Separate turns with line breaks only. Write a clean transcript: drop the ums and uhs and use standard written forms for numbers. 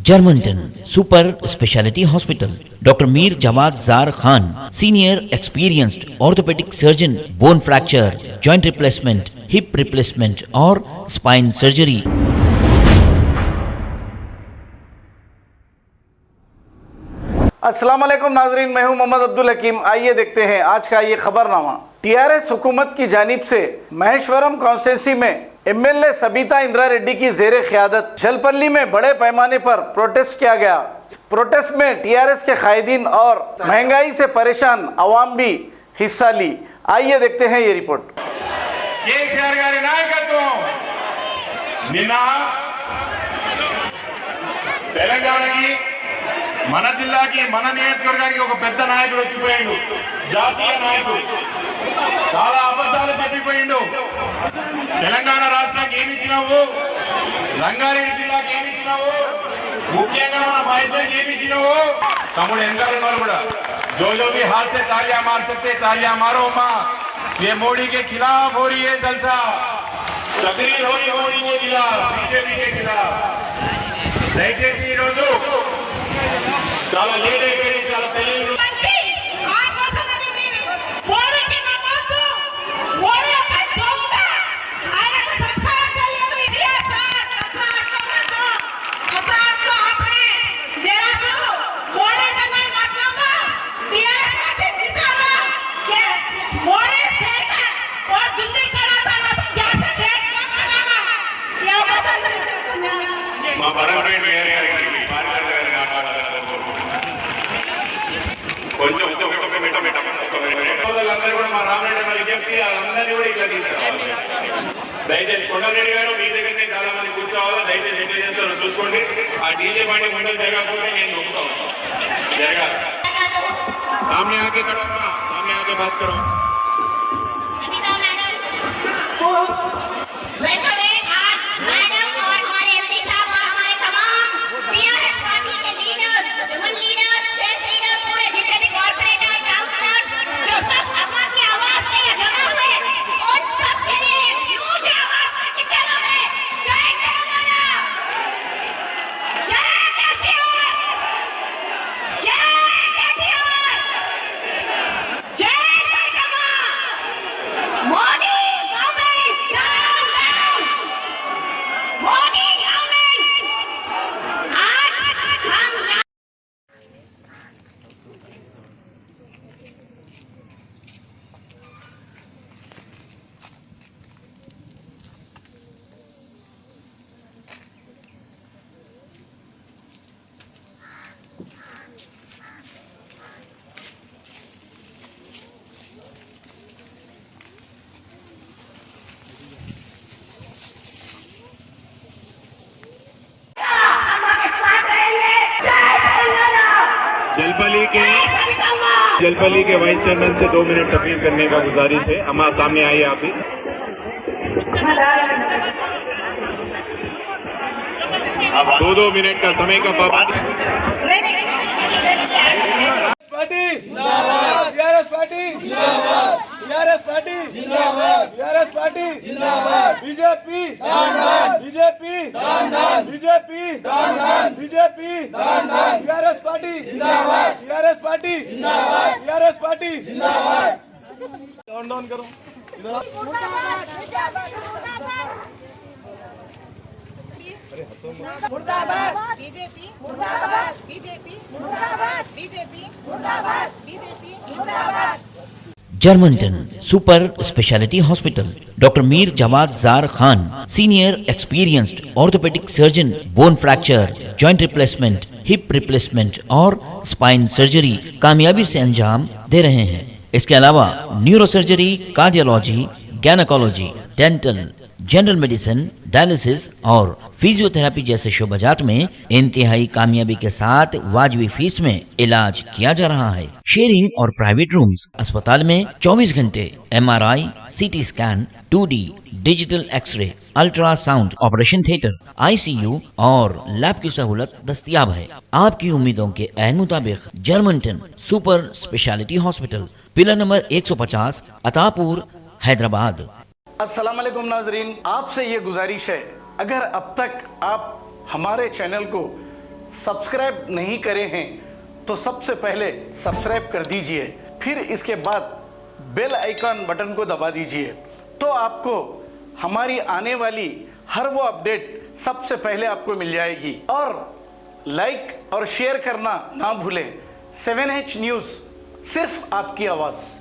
Germanton super speciality hospital, doctor Mir Jawad Jar Khan, senior experienced orthopaedic surgeon, bone fracture, joint replacement, hip replacement और spine surgery.
अस्सलाम वालेकुम नाजरीन, मैं हूं मोहम्मद अब्दुल हकीम। आइए देखते हैं आज का ये खबरनामा। टीआरएस हुकूमत की जानिब से महेश्वरम कॉन्स्टिट्यूंसी में एमएलए सबीता इंदिरा रेड्डी की जेरे क़यादत जलपल्ली में बड़े पैमाने पर प्रोटेस्ट किया गया। प्रोटेस्ट में टीआरएस के कायदीन और महंगाई से परेशान अवाम भी हिस्सा ली। आइए देखते हैं ये रिपोर्ट।
केसीआर गारी नायकत्వం నిన్న తెలంగాణకి మన జిల్లాకి మన నియోజకవర్గానికి ఒక పెద్ద నాయకుడు వచ్చిపోయిండు, జాతీయ నాయకుడు. చాలా అబద్ధాలు చెప్పిపోయిండు. తెలంగాణ రాష్ట్రానికి ఏమి ఇచ్చినావు, రంగారెడ్డి జిల్లాకి ఏమి ఇచ్చినావు, ముఖ్యంగా మన మైసూర్కి ఏమి ఇచ్చినావు. తమ్ముడు వెనకాల ఉన్నారు కూడా, जो भी हाथ से तालियां मार सकते तालियां मारो माँ. ये मोदी के खिलाफ हो रही है जलसा, तकरीर हो रही मोदी के खिलाफ, बीजेपी के खिलाफ. దయచేసి ఈరోజు చాలా లేట్ అయిపోయింది, చాలా తెలియదు. మా బరంపేట మేయర్ గారికి కొంచెం అందరూ కూడా మా రామరెడ్డి గారికి చెప్పి వాళ్ళందరినీ కూడా ఇట్లా తీసుకురావాలి. దయచేసి కొండరెడ్డి గారు మీ దగ్గరనే చాలా మంది కూర్చోవాలి. దయచేసి ఎట్లా చేస్తారో చూసుకోండి. ఆ డీజే బండి ముందు జరగకపోతే నేను నొప్పుతాను. జరగాలి. सामने आके करो, सामने आके बात करो. जलपली के वाइस चेयरमैन से 2 मिनट अपील करने का गुजारिश है. अम्मा सामने आइए आप भी. अब 2 मिनट का समय का पाबंदी.
पार्टी जिंदाबाद, टीआरएस पार्टी जिंदाबाद, टीआरएस पार्टी जिंदाबाद, टीआरएस पार्टी जिंदाबाद, बीजेपी दान बीजेपी दान बीजेपी दान बीजेपी दान टीआरएस पार्टी जिंदाबाद, टीआरएस पार्टी जिंदाबाद, टीआरएस पार्टी जिंदाबाद. डाउन करो.
मुर्दाबाद बीजेपी, मुर्दाबाद बीजेपी, मुर्दाबाद बीजेपी, मुर्दाबाद बीजेपी, मुर्दाबाद.
Germanten super speciality hospital, doctor Mir Jawad Jar Khan, senior experienced orthopaedic surgeon, bone fracture, joint replacement, hip replacement और स्पाइन सर्जरी कामयाबी से अंजाम दे रहे हैं. इसके अलावा neuro surgery, cardiology, gynaecology, dental, general medicine, dialysis और फिजियोथेरेपी जैसे शोबाजात में इंतहाई कामयाबी के साथ वाजबी फीस में इलाज किया जा रहा है. शेयरिंग और प्राइवेट रूम्स. अस्पताल में 24 घंटे MRI, CT scan, 2D digital x-ray, ultrasound, operation theatre, ICU और लैब की सहूलत दस्तयाब है. आपकी उम्मीदों के ऐन मुताबिक Germanten super speciality hospital, pillar number 150, Attapur, Hyderabad.
अस्सलाम वालेकुम नाजरीन, आपसे ये गुजारिश है, अगर अब तक आप हमारे चैनल को सब्सक्राइब नहीं करे हैं तो सबसे पहले सब्सक्राइब कर दीजिए, फिर इसके बाद बेल आइकन बटन को दबा दीजिए, तो आपको हमारी आने वाली हर वो अपडेट सबसे पहले आपको मिल जाएगी। और लाइक और शेयर करना ना भूलें। 7H न्यूज़, सिर्फ आपकी आवाज़।